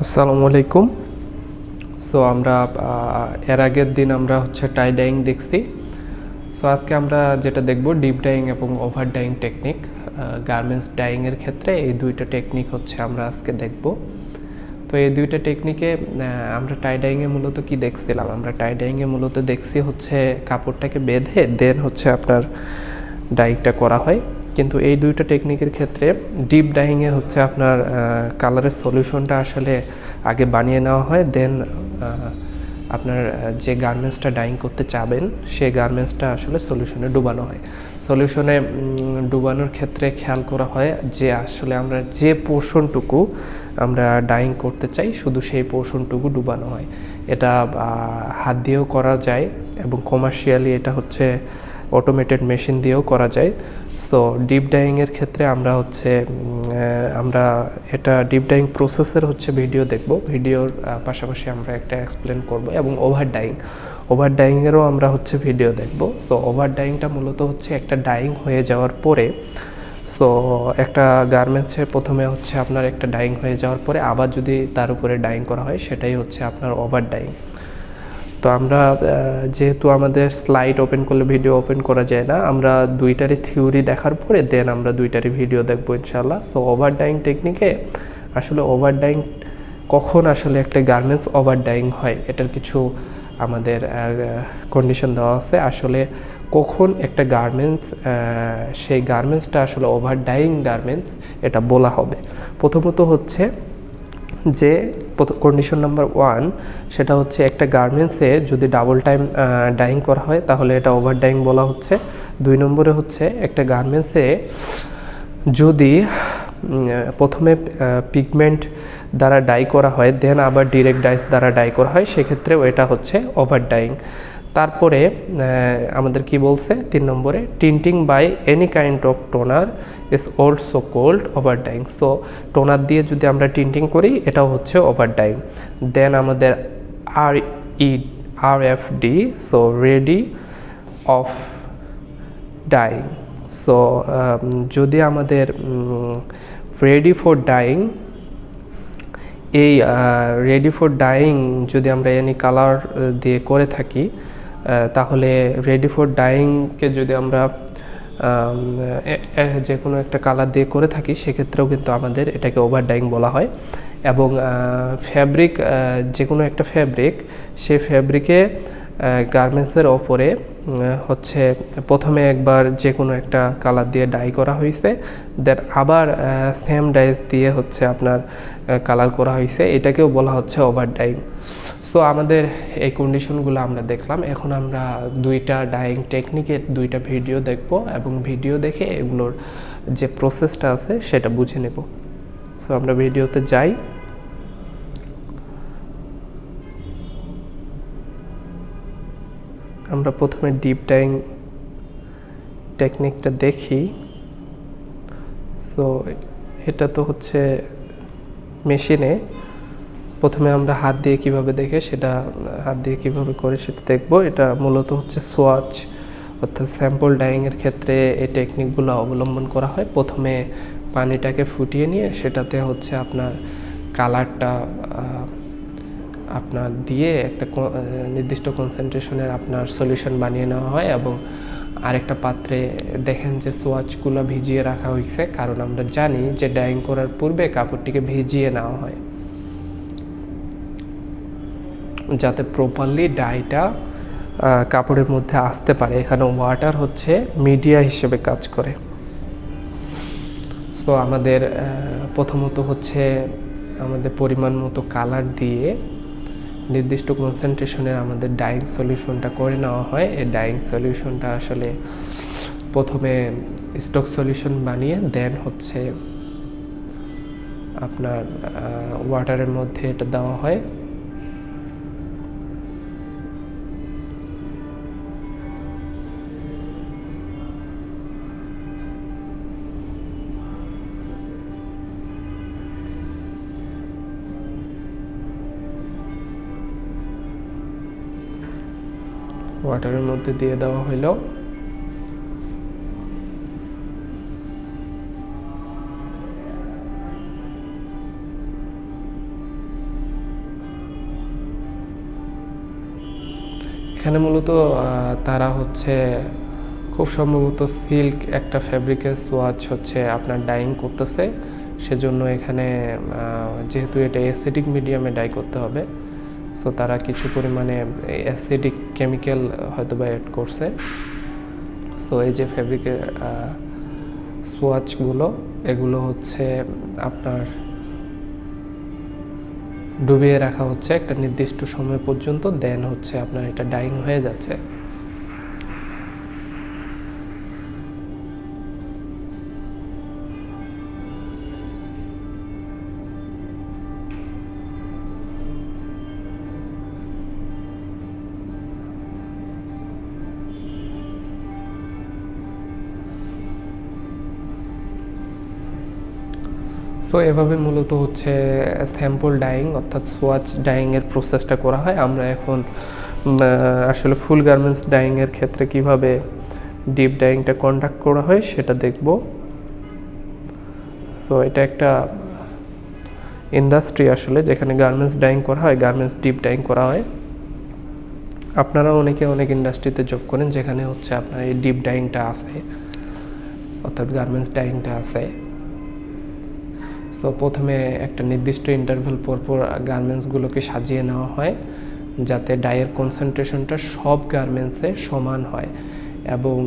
আসসালামু আলাইকুম। সো আমরা এর আগের দিন আমরা টাই ডাইং দেখছি। সো আজকে আমরা যেটা দেখব ডিপ ডাইং এবং ওভার ডাইং টেকনিক। গার্মেন্টস ডাইংয়ের ক্ষেত্রে এই দুইটা টেকনিক আমরা আজকে দেখব। তো এই দুইটা টেকনিকে আমরা টাই ডাইংয়ে মূলত কি দেখছিলাম? আমরা টাই ডাইংয়ে মূলত দেখছি কাপড়টাকে বেঁধে দেন আপনার ডাইংটা করা হয়। কিন্তু এই দুইটা টেকনিকের ক্ষেত্রে ডিপ ডাইংয়ে আপনার কালারের সলিউশনটা আসলে আগে বানিয়ে নেওয়া হয়, দেন আপনার যে গার্মেন্টসটা ডাইং করতে চাবেন সেই গার্মেন্টসটা আসলে সলিউশনে ডুবানো হয়। সলিউশনে ডুবানোর ক্ষেত্রে খেয়াল করা হয় যে আসলে আমরা যে পোর্শনটুকু আমরা ডাইং করতে চাই শুধু সেই পোর্শনটুকু ডুবানো হয়। এটা হাত দিয়েও করা যায় এবং কমার্শিয়ালি এটা অটোমেটেড মেশিন দিয়েও করা যায়। সো ডিপ ডাইংয়ের ক্ষেত্রে আমরা এটা ডিপ ডাইং প্রসেসের ভিডিও দেখব। ভিডিওর পাশাপাশি আমরা একটা এক্সপ্লেন করব এবং ওভার ডাইংয়েরও আমরা ভিডিও দেখব। সো ওভার ডাইংটা মূলত একটা ডাইং হয়ে যাওয়ার পরে, সো একটা গার্মেন্টসে প্রথমে আপনার একটা ডাইং হয়ে যাওয়ার পরে আবার যদি তার উপরে ডাইং করা হয় সেটাই আপনার ওভার ডাইং। তো আমরা যেহেতু আমাদের স্লাইড ওপেন করলে ভিডিও ওপেন করা যায় না, আমরা দুইটারই থিওরি দেখার পরে দেন আমরা দুইটারই ভিডিও দেখবো ইনশাল্লাহ। সো ওভার ডাইং টেকনিকে ওভার ডাইং কখন একটা গার্মেন্টস ওভার ডাইং হয় এটার কিছু আমাদের কন্ডিশন দেওয়া আছে। কখন একটা গার্মেন্টস সেই গার্মেন্টসটা ওভার ডাইং গার্মেন্টস এটা বলা হবে। প্রথমত যে কন্ডিশন নাম্বার 1 সেটা একটা গার্মেন্টসে যদি ডাবল টাইম ডাইং করা হয় তাহলে এটা ওভার ডাইং বলা হচ্ছে। 2 নম্বরে একটা গার্মেন্টসে যদি প্রথমে পিগমেন্ট দ্বারা ডাই করা হয় দেন আবার ডিরেক্ট ডাইস দ্বারা ডাই করা হয়, সেক্ষেত্রেও এটা ওভার ডাইং। তারপরে আমাদের কি বলছে 3 নম্বরে, tinting by any kind of toner is also called over dyeing. So toner দিয়ে যদি আমরা টিন্টিং করি এটাও ওভার ডাইং। দেন আমাদের RFD, so ready of dying. So যদি আমাদের রেডি ফর ডাইং, এই রেডি ফর ডাইং যদি আমরা এনি কালার দিয়ে করে থাকি তাহলে রেডি ফর ডাইংকে যদি আমরা যে কোনো একটা কালার দিয়ে করে থাকি সেক্ষেত্রেও কিন্তু আমাদের এটাকে ওভার ডাইং বলা হয়। এবং ফ্যাব্রিক, যে কোনো একটা ফ্যাব্রিক, সে ফ্যাব্রিকে গার্মেন্টসের ওপরে প্রথমে একবার যে কোনো একটা কালার দিয়ে ডাই করা হয়েছে, দেন আবার সেম ডাইস দিয়ে আপনার কালার করা হয়েছে, এটাকেও বলা ওভার ডাইং। সো আমাদের এই কন্ডিশনগুলো আমরা দেখলাম। এখন আমরা দুইটা ডাইং টেকনিকের দুইটা ভিডিও দেখব এবং ভিডিও দেখে এগুলোর যে প্রসেসটা আছে সেটা বুঝে নেব। সো আমরা ভিডিওতে যাই। আমরা প্রথমে ডিপ ডাইং টেকনিকটা দেখি। সো এটা তো মেশিনে, প্রথমে আমরা হাত দিয়ে কিভাবে করে সেটা দেখব। এটা মূলত সোয়াচ অর্থাৎ স্যাম্পল ডাইংয়ের ক্ষেত্রে এই টেকনিকগুলো অবলম্বন করা হয়। প্রথমে পানিটাকে ফুটিয়ে নিয়ে সেটাতে আপনার কালারটা আপনার দিয়ে একটা নির্দিষ্ট কনসেন্ট্রেশনের আপনার সলিউশন বানিয়ে নেওয়া হয় এবং আরেকটা পাত্রে দেখেন যে সোয়াচগুলো ভিজিয়ে রাখা হয়েছে, কারণ আমরা জানি যে ডাইং করার পূর্বে কাপড়টিকে ভিজিয়ে নেওয়া হয় যাতে প্রপারলি ডাইটা কাপড়ের মধ্যে আসতে পারে। এখানে ওয়াটার মিডিয়া হিসেবে কাজ করে। সো আমাদের প্রথমত আমাদের পরিমাণ মতো কালার দিয়ে নির্দিষ্ট কনসেন্ট্রেশনের আমাদের ডাইং সলিউশনটা করে নেওয়া হয়। এই ডাইং সলিউশনটা প্রথমে স্টক সলিউশন বানিয়ে দেন আপনার ওয়াটারের মধ্যে এটা দেওয়া হয়। ওয়াটারের মধ্যে দিয়ে দেওয়া হইল। এখানে মূলত তারা হচ্ছে খুব সম্ভবত সিল্ক একটা ফ্যাব্রিকের সোয়াচ হচ্ছে আপনার ডাইং করতেছে, সেজন্য এখানে যেহেতু এটা অ্যাসিডিক মিডিয়ামে ডাই করতে হবে, সো তারা কিছু পরিমাণে অ্যাসিডিক কেমিক্যাল হয়তো বা অ্যাড করছে। সো এই যে ফ্যাব্রিকের সোয়াচগুলো, এগুলো হচ্ছে আপনার ডুবিয়ে রাখা হচ্ছে একটা নির্দিষ্ট সময় পর্যন্ত, দেন হচ্ছে আপনার এটা ডাইং হয়ে যাচ্ছে। সো এভাবে মূলত হচ্ছে স্যাম্পল ডাইং অর্থাৎ সোয়াচ ডাইংয়ের প্রসেসটা করা হয়। আমরা এখন আসলে ফুল গার্মেন্টস ডাইংয়ের ক্ষেত্রে কিভাবে ডিপ ডাইংটা কন্ডাক্ট করা হয় সেটা দেখব। সো এটা একটা ইন্ডাস্ট্রি আসলে যেখানে গার্মেন্টস ডাইং করা হয়, গার্মেন্টস ডিপ ডাইং করা হয়। আপনারা অনেকে অনেক ইন্ডাস্ট্রিতে জব করেন যেখানে হচ্ছে আপনার এই ডিপ ডাইংটা আছে, অর্থাৎ গার্মেন্টস ডাইংটা আছে। সো প্রথমে একটা নির্দিষ্ট ইন্টারভ্যাল পরপর গার্মেন্টসগুলোকে সাজিয়ে নেওয়া হয় যাতে ডাইয়ের কনসেন্ট্রেশনটা সব গার্মেন্টসে সমান হয়, এবং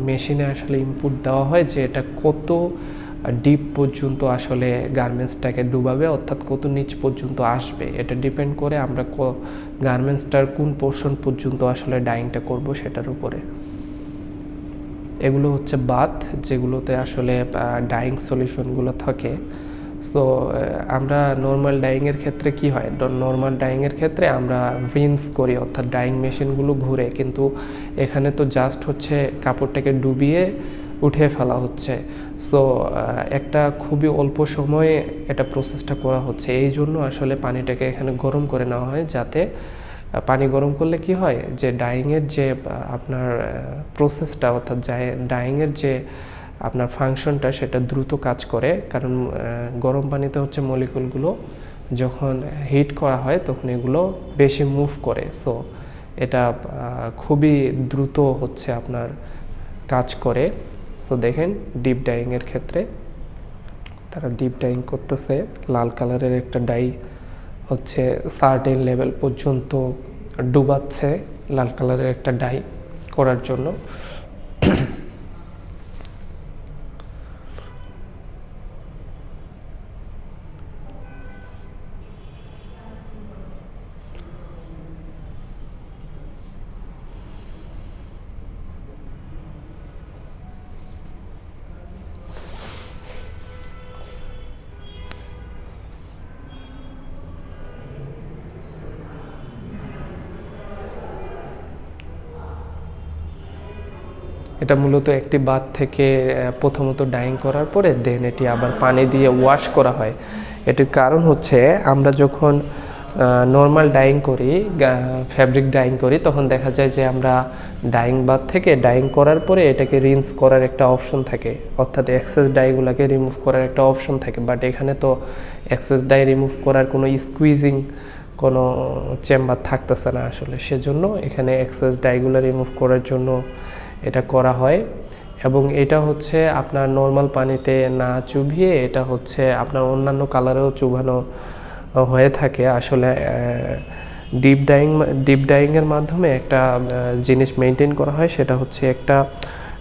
মেশিনে আসলে ইনপুট দেওয়া হয় যে এটা কত ডিপ পর্যন্ত আসলে গার্মেন্টসটাকে ডুবাবে, অর্থাৎ কত নিচ পর্যন্ত আসবে। এটা ডিপেন্ড করে আমরা গার্মেন্টসটার কোন পোর্শন পর্যন্ত আসলে ডাইংটা করব সেটার উপরে। এগুলো হচ্ছে বাথ, যেগুলোতে আসলে ডাইং সলিউশনগুলো থাকে। সো আমরা নর্মাল ডাইংয়ের ক্ষেত্রে কি হয়, নর্মাল ডাইংয়ের ক্ষেত্রে আমরা রিন্স করি, অর্থাৎ ডাইং মেশিনগুলো ঘুরে, কিন্তু এখানে তো জাস্ট হচ্ছে কাপড়টাকে ডুবিয়ে উঠে ফেলা হচ্ছে। সো একটা খুবই অল্প সময়ে এটা প্রসেসটা করা হচ্ছে, এই জন্য আসলে পানিটাকে এখানে গরম করে নেওয়া হয়, যাতে পানি গরম করলে কি হয় যে ডাইংয়ের যে আপনার প্রসেসটা, অর্থাৎ ডাইংয়ের যে আপনার ফাংশনটা সেটা দ্রুত কাজ করে, কারণ গরম পানিতে হচ্ছে মলিকুলগুলো যখন হিট করা হয় তখন এগুলো বেশি মুভ করে। সো এটা খুবই দ্রুত হচ্ছে আপনার কাজ করে। সো দেখেন ডিপ ডাইংয়ের ক্ষেত্রে তারা ডিপ ডাইং করতেছে, লাল কালারের একটা ডাই হচ্ছে সার্টেন লেভেল পর্যন্ত ডুবাচ্ছে লাল কালারের একটা ডাই করার জন্য। এটা মূলত একটি বাথ থেকে প্রথমত ডাইং করার পরে দেন এটি আবার পানি দিয়ে ওয়াশ করা হয়। এটির কারণ হচ্ছে আমরা যখন নর্মাল ডাইং করি, ফ্যাব্রিক ডাইং করি, তখন দেখা যায় যে আমরা ডাইং বাথ থেকে ডাইং করার পরে এটাকে রিন্স করার একটা অপশন থাকে, অর্থাৎ এক্সেস ডাইগুলোকে রিমুভ করার একটা অপশন থাকে। বাট এখানে তো এক্সেস ডাই রিমুভ করার কোনো স্কুইজিং কোনো চেম্বার থাকতেছে না আসলে, সেজন্য এখানে এক্সেস ডাইগুলো রিমুভ করার জন্য এটা করা হয়। এবং এটা হচ্ছে আপনার নর্মাল পানিতে না চুবিয়ে এটা হচ্ছে আপনার অন্যান্য কালারেও চুবানো হয়ে থাকে। আসলে ডিপ ডাইংয়ের মাধ্যমে একটা জিনিস মেনটেন করা হয়, সেটা হচ্ছে একটা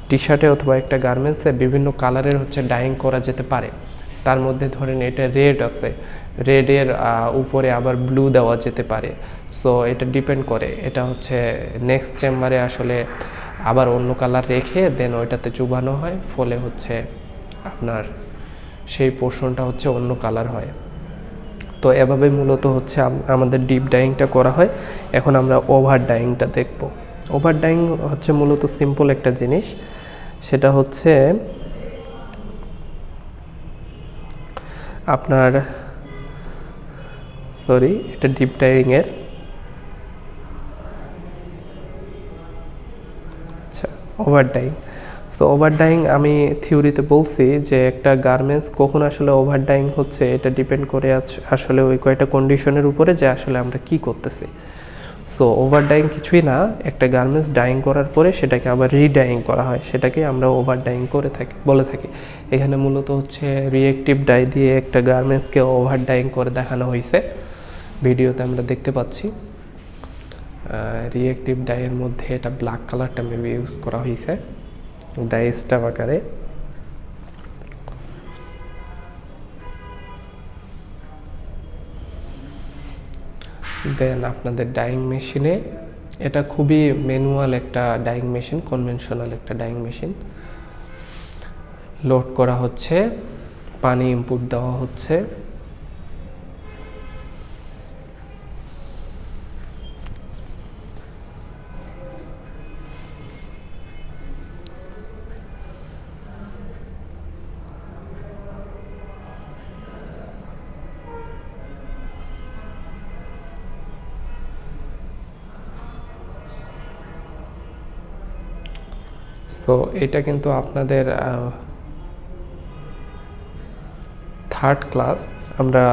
টি শার্টে অথবা একটা গার্মেন্টসে বিভিন্ন কালারের হচ্ছে ডাইং করা যেতে পারে। তার মধ্যে ধরেন এটা রেড আছে, রেডের উপরে আবার ব্লু দেওয়া যেতে পারে। সো এটা ডিপেন্ড করে, এটা হচ্ছে নেক্সট চেম্বারে আসলে আবার অন্য কালার রেখে দেন ওইটাতে চুবানো হয়, ফলে হচ্ছে আপনার সেই পোর্শনটা হচ্ছে অন্য কালার হয়। তো এভাবে মূলত হচ্ছে আমাদের ডিপ ডাইংটা করা হয়। এখন আমরা ওভার ডাইংটা দেখব। ওভার ডাইং হচ্ছে মূলত সিম্পল একটা জিনিস, সেটা হচ্ছে আপনার এটা ডিপ ডাইংয়ের over dyeing. So over dyeing আমি থিওরিতে বলছি যে একটা গার্মেন্টস কখন আসলে ওভার ডাইং হচ্ছে এটা ডিপেন্ড করে আসলে ওই কয়টা কন্ডিশনের উপরে যে আসলে আমরা কি করতেছি। সো সো ওভার ডাইং কিছুই না, একটা গার্মেন্টস ডাইং করার পরে সেটাকে আবার রিডাইং করা হয়, সেটাকে আমরা ওভার ডাইং বলে থাকি। এখানে মূলত হচ্ছে রিয়েক্টিভ ডাই দিয়ে একটা গার্মেন্টসকে ওভার ডাইং করে দেখানো হয়েছে, ভিডিওতে আমরা দেখতে পাচ্ছি। রিয়েক্টিভ ডাইয়ের মধ্যে এটা ব্ল্যাক কালারটা মেবি ইউজ করা হয়েছে ডাই স্টাফ আকারে। দেন আপনাদের ডাইং মেশিনে, এটা খুবই ম্যানুয়াল একটা ডাইং মেশিন, কনভেনশনাল একটা ডাইং মেশিন। লোড করা হচ্ছে, পানি ইনপুট দেওয়া হচ্ছে, তো এটা কিন্তু আপনাদের থার্ড ক্লাস। আমরা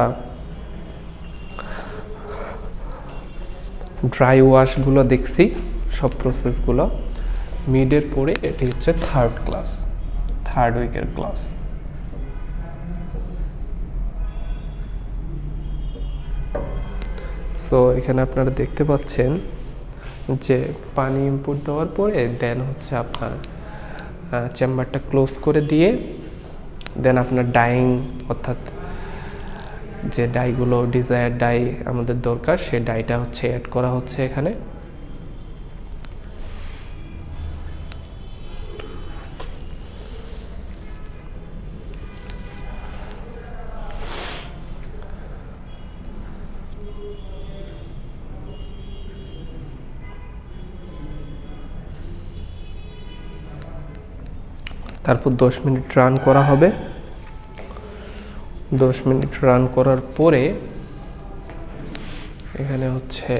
ড্রাই ওয়াশগুলো দেখছি, সব প্রসেসগুলো মিডের পরে এটি হচ্ছে থার্ড উইকের ক্লাস। সো এখানে আপনারা দেখতে পাচ্ছেন যে পানি ইনপুট দেওয়ার পরে দেন হচ্ছে আপনার চেম্বারটা ক্লোজ করে দিয়ে দেন আপনার ডাইং, অর্থাৎ যে ডাইগুলো ডিজায়ার ডাই আমাদের দরকার সেই ডাইটা হচ্ছে অ্যাড করা হচ্ছে এখানে। তারপর 10 মিনিট রান করা হবে। 10 মিনিট রান করার পরে এখানে হচ্ছে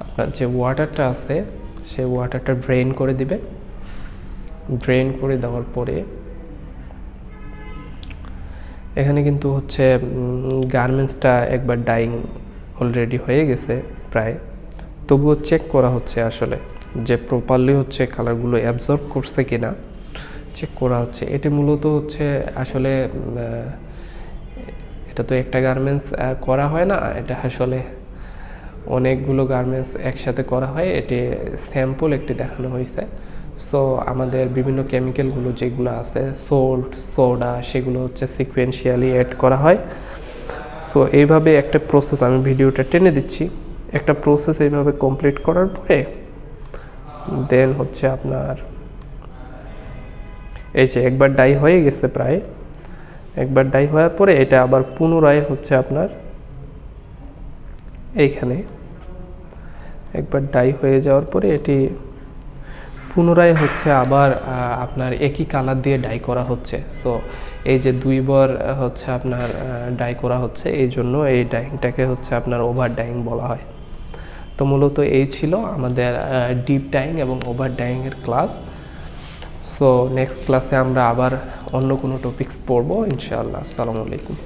আপনার যে ওয়াটারটা আছে সেই ওয়াটারটা ড্রেন করে দিবে। ড্রেন করে দেওয়ার পরে এখানে কিন্তু হচ্ছে গার্মেন্টসটা একবার ডাইং অলরেডি হয়ে গেছে প্রায়, তবুও চেক করা হচ্ছে আসলে যে প্রপারলি হচ্ছে কালারগুলো অ্যাবজর্ব করছে কিনা চেক করা হচ্ছে। এটি মূলত হচ্ছে আসলে এটা তো একটা গার্মেন্টস করা হয় না, এটা আসলে অনেকগুলো গার্মেন্টস একসাথে করা হয়। এটি স্যাম্পল একটি দেখানো হয়েছে। সো আমাদের বিভিন্ন কেমিক্যালগুলো যেগুলো আছে সল্ট, সোডা, সেগুলো হচ্ছে সিকোয়েন্সিয়ালি অ্যাড করা হয়। সো এইভাবে একটা প্রসেস, আমি ভিডিওটা টেনে দিচ্ছি, একটা প্রসেস এইভাবে কমপ্লিট করার পরে দেন হচ্ছে আপনার এই যে একবার ডাই হয়ে গেছে, প্রায় একবার ডাই হওয়ার পরে এটা আবার পুনরায় হচ্ছে আপনার এইখানে একবার ডাই হয়ে যাওয়ার পরে এটি পুনরায় হচ্ছে আবার আপনার একই কালার দিয়ে ডাই করা হচ্ছে। সো এই যে দুইবার হচ্ছে আপনার ডাই করা হচ্ছে, এই জন্য এই ডাইংটাকে হচ্ছে আপনার ওভার ডাইং বলা হয়। তো মূলত এই ছিল আমাদের ডিপ ডাইং এবং ওভার ডাইংয়ের ক্লাস। সো নেক্সট ক্লাসে আমরা আবার অন্য কোনো টপিকস পড়বো ইনশাআল্লাহ। আসসালামু আলাইকুম।